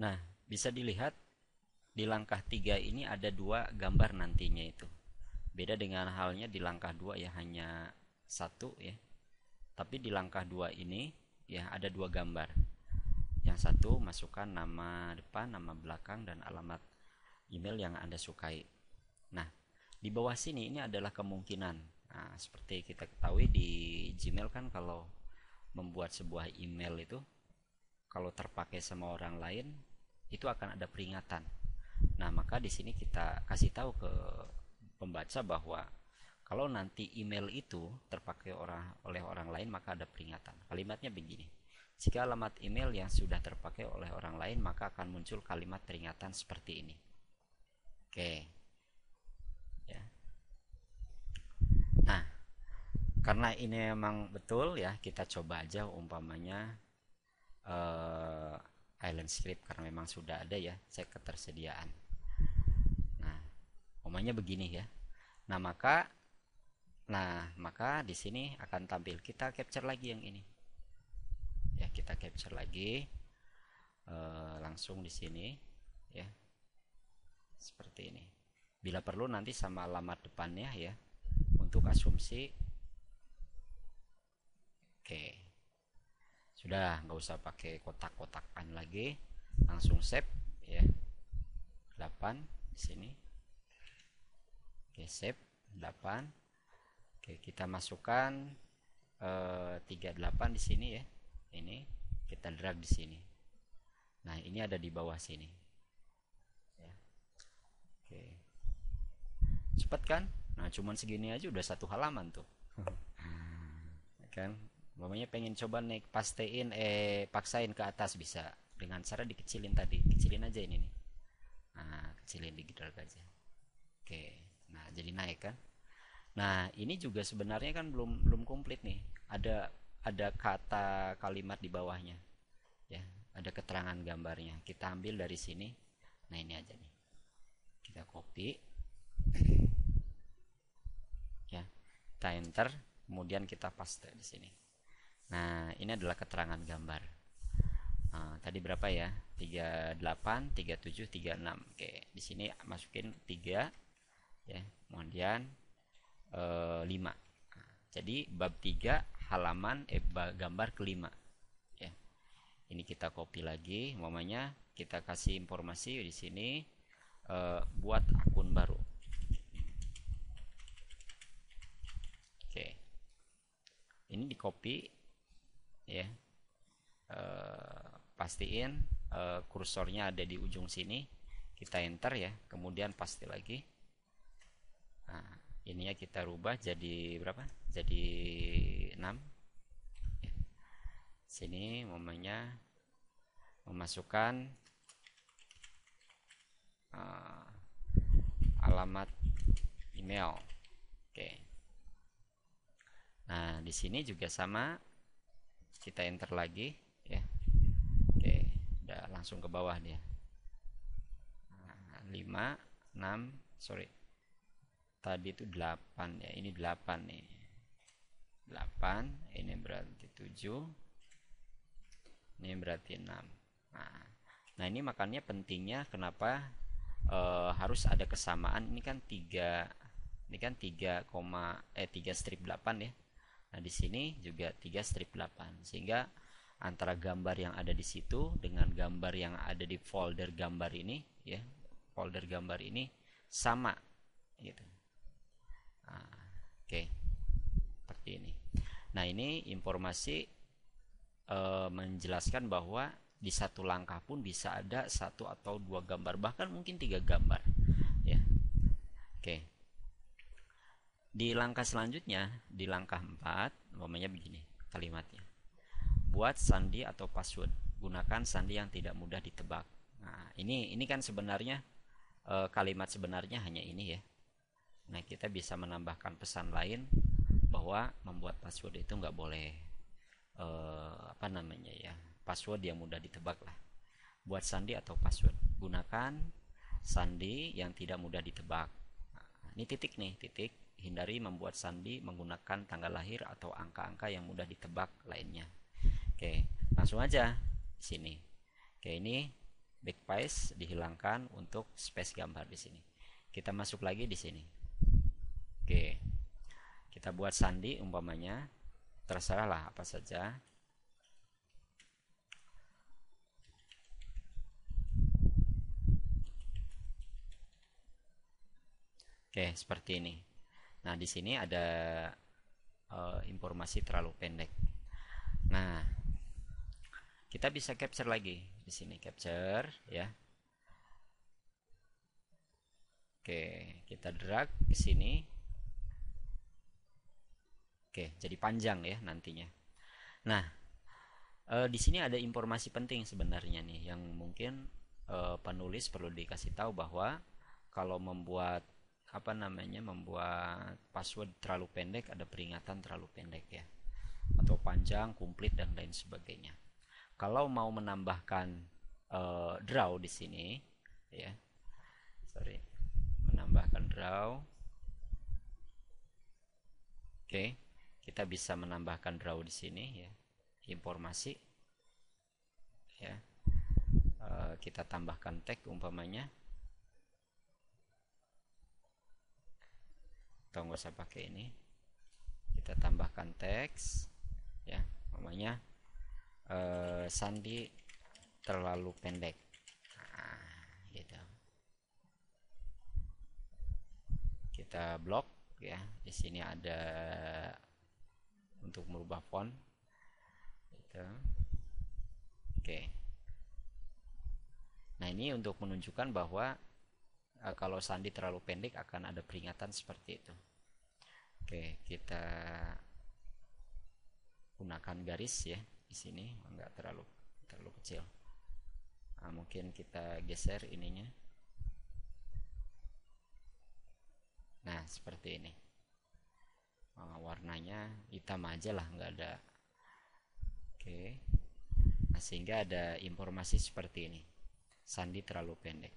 Nah, bisa dilihat di langkah 3 ini ada dua gambar nantinya itu. Beda dengan halnya di langkah 2 ya, hanya satu ya. Tapi di langkah 2 ini ya ada dua gambar. Yang satu masukkan nama depan, nama belakang, dan alamat email yang Anda sukai. Nah, di bawah sini ini adalah kemungkinan. Nah, seperti kita ketahui di Gmail kan kalau membuat sebuah email itu kalau terpakai sama orang lain itu akan ada peringatan. Nah, maka di sini kita kasih tahu ke pembaca bahwa kalau nanti email itu terpakai oleh orang lain maka ada peringatan. Kalimatnya begini. Jika alamat email yang sudah terpakai oleh orang lain maka akan muncul kalimat peringatan seperti ini. Oke. Ya. Nah, karena ini memang betul ya, kita coba aja umpamanya Island Script karena memang sudah ada ya, cek ketersediaan. Nah, umpamanya begini ya. Nah, maka di sini akan tampil, kita capture lagi yang ini. Ya, kita capture lagi langsung di sini ya. Seperti ini. Bila perlu nanti sama alamat depannya ya. Untuk asumsi. Oke. Sudah, nggak usah pakai kotak-kotakan lagi. Langsung save ya. 8 di sini. Oke, save 8. Oke, kita masukkan 38 di sini ya. Ini kita drag di sini. Nah, ini ada di bawah sini. Ya. Oke. Cepat kan? Nah, cuman segini aja udah satu halaman tuh. Kan? Mamanya pengen coba naik paksain ke atas bisa dengan cara dikecilin tadi. Kecilin aja ini nih. Nah, kecilin di drag aja. Oke. Nah, jadi naik kan? Nah, ini juga sebenarnya kan belum belum komplit nih. Ada kata kalimat di bawahnya. Ya, ada keterangan gambarnya. Kita ambil dari sini. Nah, ini aja nih. Kita copy. Ya. Kita enter, kemudian kita paste di sini. Nah, ini adalah keterangan gambar. Nah, tadi berapa ya? 38, 37, 36. Oke, di sini masukin 3 ya. Kemudian 5. Jadi bab 3 halaman gambar kelima ya. Ini kita copy lagi, umpamanya kita kasih informasi di sini buat akun baru. Oke. Ini di copy ya. Pastiin kursornya ada di ujung sini. Kita enter ya, kemudian paste lagi. Nah, ininya kita rubah jadi berapa? Jadi 6 ya. Sini momennya memasukkan alamat email. Oke. Nah, di sini juga sama, kita enter lagi ya. Oke, udah langsung ke bawah dia. 5 6 sorry, tadi itu 8 ya, ini 8 nih. 8, ini berarti 7, ini berarti 6. Nah, ini makanya pentingnya kenapa harus ada kesamaan. Ini kan 3, ini kan 3, 3 strip 8 ya. Nah, di sini juga 3 strip 8, sehingga antara gambar yang ada di situ dengan gambar yang ada di folder gambar ini ya, folder gambar ini sama gitu. Nah, oke. Seperti ini. Nah, ini informasi menjelaskan bahwa di satu langkah pun bisa ada 1 atau 2 gambar, bahkan mungkin 3 gambar ya. Oke. Di langkah selanjutnya, di langkah 4, umpamanya begini kalimatnya. Buat sandi atau password. Gunakan sandi yang tidak mudah ditebak. Nah, ini kan sebenarnya kalimat sebenarnya hanya ini ya. Nah, kita bisa menambahkan pesan lain bahwa membuat password itu nggak boleh password yang mudah ditebak lah. Buat sandi atau password, gunakan sandi yang tidak mudah ditebak. Nah, ini titik nih, titik. Hindari membuat sandi menggunakan tanggal lahir atau angka-angka yang mudah ditebak lainnya. Oke, langsung aja sini. Oke, ini backspace dihilangkan untuk space gambar di sini. Kita masuk lagi di sini. Oke, kita buat sandi umpamanya, terserah lah apa saja. Oke, seperti ini. Nah, di sini ada informasi terlalu pendek. Nah, kita bisa capture lagi di sini, capture ya. Oke, kita drag ke sini. Oke, jadi panjang ya nantinya. Nah, di sini ada informasi penting sebenarnya nih yang mungkin penulis perlu dikasih tahu bahwa kalau membuat membuat password terlalu pendek ada peringatan terlalu pendek ya, atau panjang, komplit dan lain sebagainya. Kalau mau menambahkan draw di sini ya, menambahkan draw. Oke, kita bisa menambahkan draw di sini ya, informasi ya. Kita tambahkan tag umpamanya, atau nggak usah pakai ini, kita tambahkan teks ya, namanya sandi terlalu pendek. Nah, gitu. Kita blok ya, di sini ada untuk merubah font gitu. Oke, nah ini untuk menunjukkan bahwa kalau sandi terlalu pendek akan ada peringatan seperti itu. Oke, kita gunakan garis ya di sini, enggak terlalu kecil. Nah, mungkin kita geser ininya. Nah, seperti ini. Warnanya hitam aja lah, enggak ada. Oke. Nah, sehingga ada informasi seperti ini. Sandi terlalu pendek.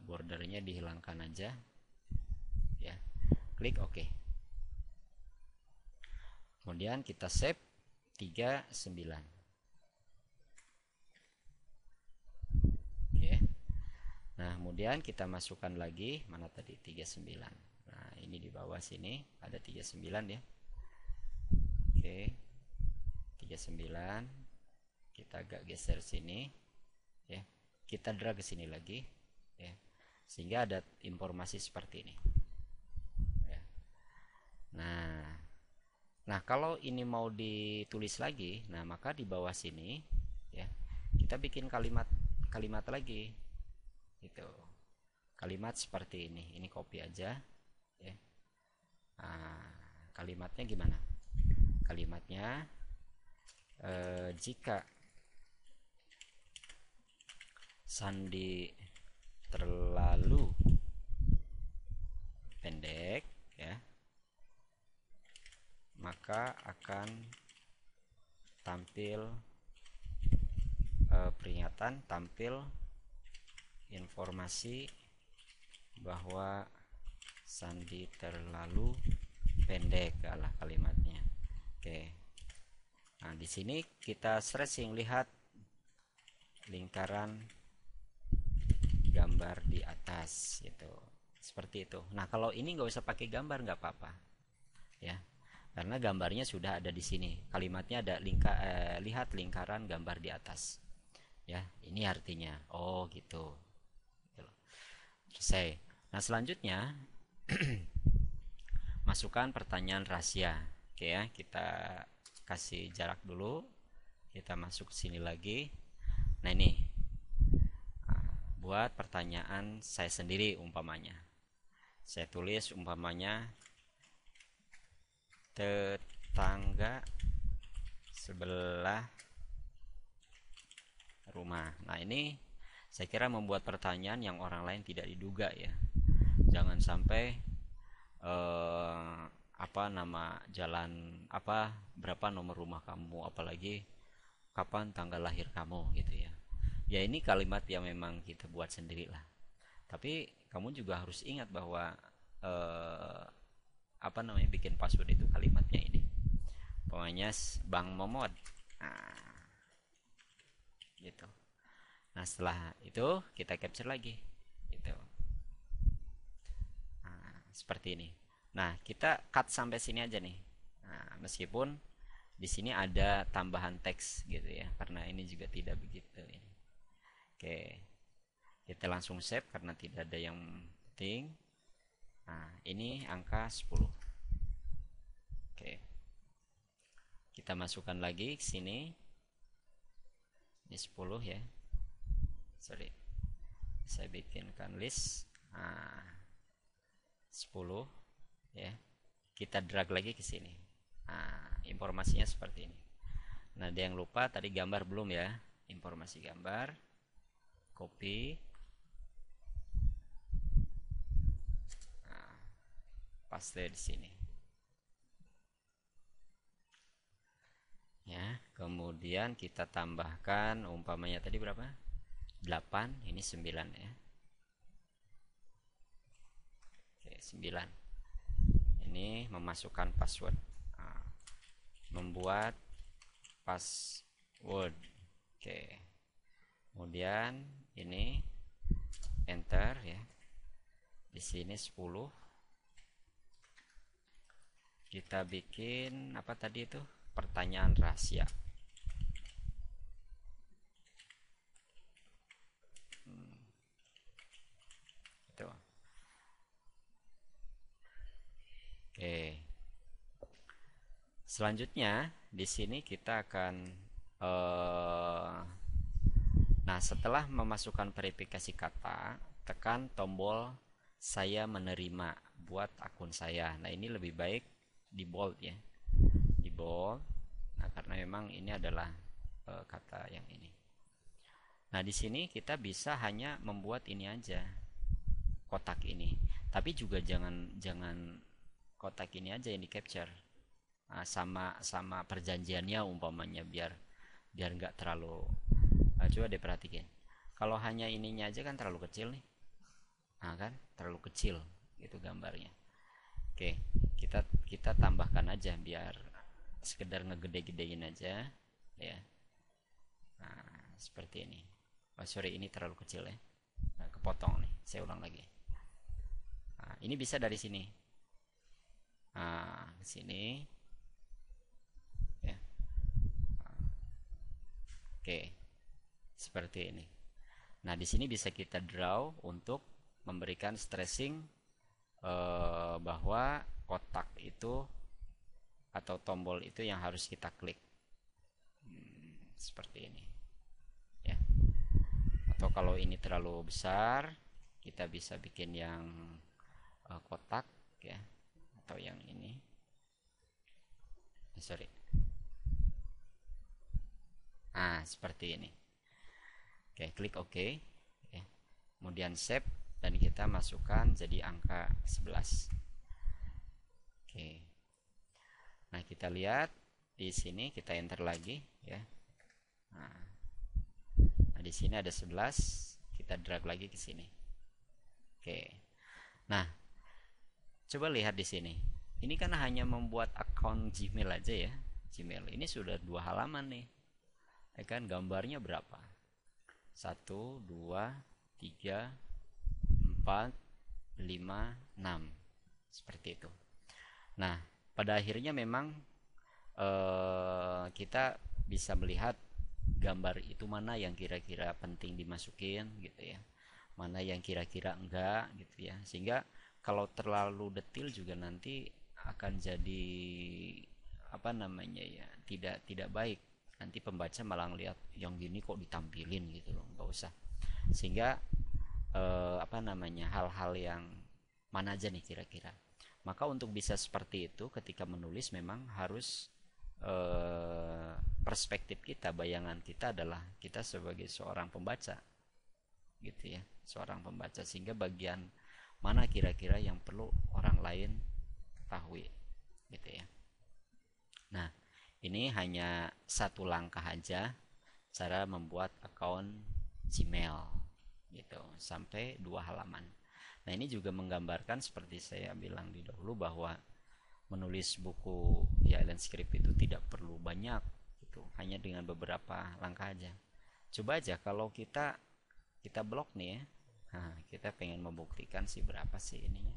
Bordernya dihilangkan aja ya, klik OK. Kemudian kita save 39. Oke. Nah, kemudian kita masukkan lagi, mana tadi 39. Nah, ini di bawah sini ada 39 ya. Oke. 39. Kita agak geser sini ya. Kita drag ke sini lagi ya, sehingga ada informasi seperti ini ya. Nah kalau ini mau ditulis lagi, nah maka di bawah sini ya kita bikin kalimat lagi gitu, kalimat seperti ini copy aja ya. Nah, kalimatnya gimana? Kalimatnya jika sandi terlalu pendek ya, maka akan tampil peringatan, tampil informasi bahwa sandi terlalu pendek adalah kalimatnya. Oke. Nah, di sini kita stretching, lihat lingkaran gambar di atas gitu, seperti itu. Nah, kalau ini nggak usah pakai gambar nggak apa-apa ya, karena gambarnya sudah ada di sini. Kalimatnya ada lihat lingkaran gambar di atas ya, ini artinya oh gitu. Selesai. Nah, selanjutnya masukkan pertanyaan rahasia. Oke ya, kita kasih jarak dulu, kita masuk sini lagi. Nah, ini buat pertanyaan saya sendiri umpamanya. Saya tulis umpamanya tetangga sebelah rumah. Nah, ini saya kira membuat pertanyaan yang orang lain tidak diduga ya. Jangan sampai apa nama jalan, apa berapa nomor rumah kamu, apalagi kapan tanggal lahir kamu gitu ya. Ya, ini kalimat yang memang kita buat sendiri lah. Tapi kamu juga harus ingat bahwa bikin password itu kalimatnya ini. Pokoknya Bang Momod. Nah, gitu. Nah, setelah itu kita capture lagi. Gitu. Nah, seperti ini. Nah, kita cut sampai sini aja nih. Nah, meskipun di sini ada tambahan teks gitu ya, karena ini juga tidak begitu ini. Oke. Kita langsung save karena tidak ada yang penting. Nah, ini angka 10. Oke. Kita masukkan lagi ke sini. Ini 10 ya. Sorry. Saya bikinkan list. Nah, 10 ya. Kita drag lagi ke sini. Nah, informasinya seperti ini. Nah, ada yang lupa tadi gambar belum ya? Informasi gambar. Copy. Nah, paste di sini. Ya, kemudian kita tambahkan umpamanya tadi berapa? 8, ini 9 ya. Oke, 9. Ini memasukkan password. Nah, membuat password. Oke. Kemudian ini enter ya. Di sini 10. Kita bikin apa tadi itu? Pertanyaan rahasia. Itu. Oke. Selanjutnya di sini kita akan nah, setelah memasukkan verifikasi kata, tekan tombol saya menerima buat akun saya. Nah, ini lebih baik di bold ya. Di bold. Nah, karena memang ini adalah kata yang ini. Nah, di sini kita bisa hanya membuat ini aja. Kotak ini. Tapi juga jangan kotak ini aja yang di capture. Nah, sama perjanjiannya umpamanya biar nggak terlalu coba deh perhatikan. Kalau hanya ininya aja kan terlalu kecil nih. Nah, kan terlalu kecil gitu gambarnya. Oke, kita tambahkan aja biar sekedar ngegede-gedein aja ya. Nah, seperti ini. Oh, sorry, ini terlalu kecil ya. Nah, kepotong nih. Saya ulang lagi. Nah, ini bisa dari sini. Nah, ke sini. Ya. Oke. Seperti ini. Nah, di sini bisa kita draw untuk memberikan stressing bahwa kotak itu atau tombol itu yang harus kita klik. Seperti ini. Ya. Atau kalau ini terlalu besar, kita bisa bikin yang kotak ya, atau yang ini. Sorry. Nah, seperti ini. Oke, klik OK ya. Kemudian save dan kita masukkan jadi angka 11. Oke. Nah, kita lihat di sini, kita enter lagi ya. Nah, di sini ada 11, kita drag lagi ke sini. Oke. Nah, coba lihat di sini. Ini kan hanya membuat akun Gmail aja ya. Gmail ini sudah 2 halaman nih. Ya kan, gambarnya berapa? 1, 2, 3, 4, 5, 6. Seperti itu. Nah, pada akhirnya memang kita bisa melihat gambar itu mana yang kira-kira penting dimasukin gitu ya, mana yang kira-kira enggak gitu ya, sehingga kalau terlalu detail juga nanti akan jadi apa namanya ya, tidak baik, nanti pembaca malah ngeliat yang gini kok ditampilin gitu loh, nggak usah. Sehingga apa namanya, hal-hal yang mana aja nih kira-kira. Maka untuk bisa seperti itu ketika menulis memang harus perspektif kita, bayangan kita adalah kita sebagai seorang pembaca gitu ya, seorang pembaca, sehingga bagian mana kira-kira yang perlu orang lain ketahui gitu ya. Nah, ini hanya satu langkah aja cara membuat akun Gmail gitu, sampai 2 halaman. Nah, ini juga menggambarkan seperti saya bilang di dahulu bahwa menulis buku ya landscape itu tidak perlu banyak gitu, hanya dengan beberapa langkah aja. Coba aja kalau kita kita blok nih ya. Nah, kita pengen membuktikan sih berapa sih ininya.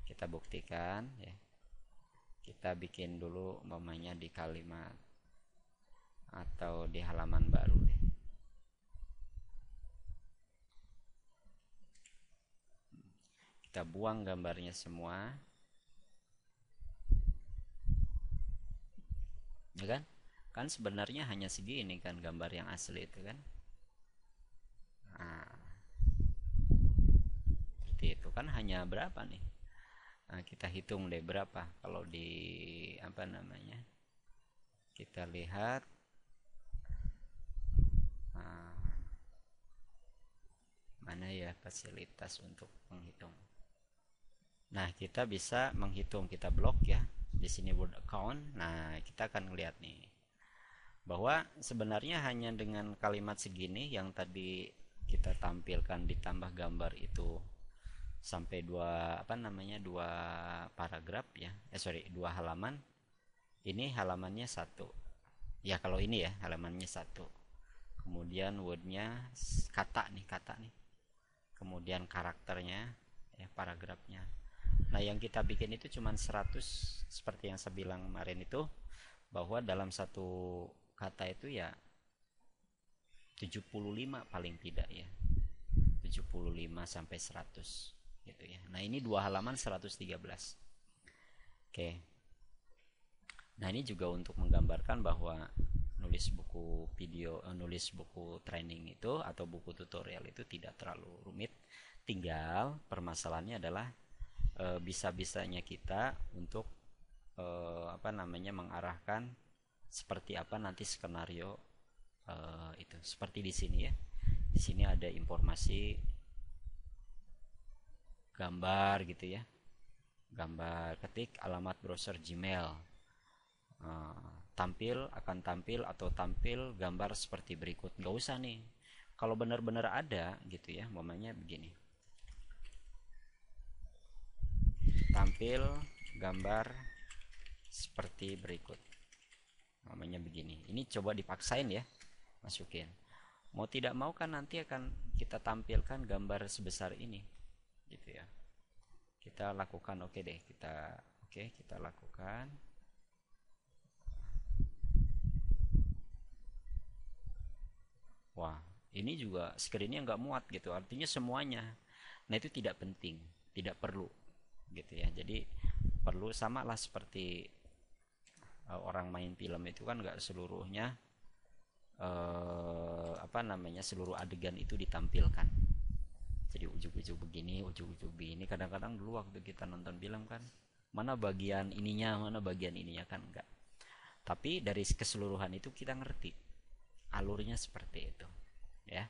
Kita buktikan ya. Kita bikin dulu umpamanya di kalimat atau di halaman baru deh. Kita buang gambarnya semua. Ya kan? Kan sebenarnya hanya segini kan gambar yang asli itu kan. Nah, seperti itu kan hanya berapa nih? Nah, kita hitung deh berapa kalau di apa namanya? Kita lihat. Nah, mana ya fasilitas untuk menghitung. Nah, kita bisa menghitung, kita blok ya. Di sini word account. Nah, kita akan lihat nih bahwa sebenarnya hanya dengan kalimat segini yang tadi kita tampilkan ditambah gambar itu sampai dua paragraf ya. Dua halaman. Ini halamannya satu. Ya, kalau ini ya halamannya satu. Kemudian wordnya kata nih. Kemudian karakternya ya, paragrafnya. Nah, yang kita bikin itu cuma 100 seperti yang saya bilang kemarin itu, bahwa dalam satu kata itu ya 75 paling tidak ya. 75 sampai 100 gitu ya. Nah, ini dua halaman 113. Oke. Nah, ini juga untuk menggambarkan bahwa nulis buku video, nulis buku training itu atau buku tutorial itu tidak terlalu rumit. Tinggal permasalahannya adalah bisa-bisanya kita untuk mengarahkan seperti apa nanti skenario itu. Seperti di sini ya. Di sini ada informasi gambar gitu ya. Gambar, ketik alamat browser Gmail. Akan tampil atau tampil gambar seperti berikut. Nggak usah nih. Kalau benar-benar ada gitu ya, momennya begini. Tampil gambar seperti berikut. Namanya begini. Ini coba dipaksain ya, masukin. Mau tidak mau kan nanti akan kita tampilkan gambar sebesar ini, gitu ya. Kita lakukan, oke deh, kita lakukan. Wah, ini juga screennya nggak muat gitu. Artinya semuanya. Nah, itu tidak penting, tidak perlu, gitu ya. Jadi perlu samalah seperti orang main film itu kan nggak seluruhnya seluruh adegan itu ditampilkan. Jadi ujung-ujung begini, ujung-ujung begini. Kadang-kadang dulu waktu kita nonton film kan, mana bagian ininya kan enggak. Tapi dari keseluruhan itu kita ngerti alurnya seperti itu, ya.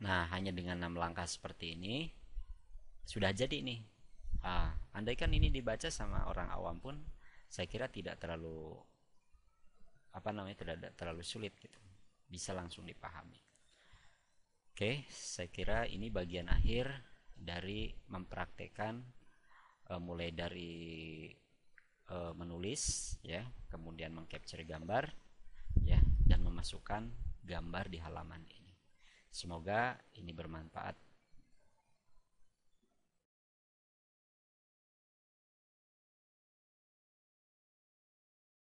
Nah, hanya dengan 6 langkah seperti ini sudah jadi nih. Andaikan ini dibaca sama orang awam pun, saya kira tidak terlalu tidak terlalu sulit gitu. Bisa langsung dipahami. Oke, saya kira ini bagian akhir dari mempraktekkan mulai dari menulis ya, kemudian mengcapture gambar ya, dan memasukkan gambar di halaman ini. Semoga ini bermanfaat